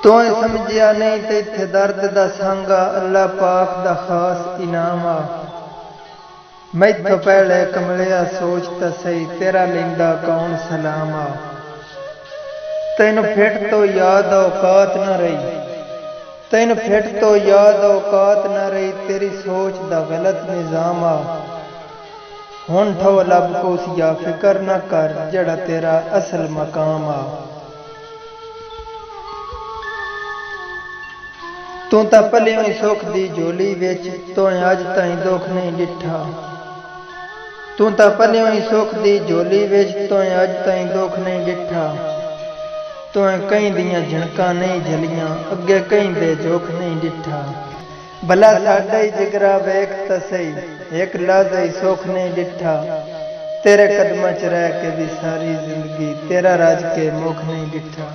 तों समझिया नहीं ते इत्थे दर्द दा सांगा अल्लाह पाक दा खास इनाम आ। मैथों पहले कमलिया सोच तां सही तेरा लिंदा कौन सलाम आ। तैनू फिट तो याद औकात न रही, तैनू फिट तो याद औकात न रही, तेरी सोच दा गलत निजाम आ। हुण ठो लब कुछ या फिकर न कर जड़ा तेरा असल मकाम आ। तू तां पलियों ही सुख दी झोली विच तों अज ताईं दुख नहीं डिठा। तू तां पलियों ही सुख दी झोली विच तों अज ताईं दुख नहीं डिठा। तों कई दियां झिणकां नहीं झलियां अगे कई दे जोख नहीं डिठा। भला साडा ही जिगरा वेख तां सही एक लहज़ा ही सुख नहीं डिठा। तेरे कदमां च रह के भी सारी जिंदगी तेरा रज के मुख नहीं डिठा।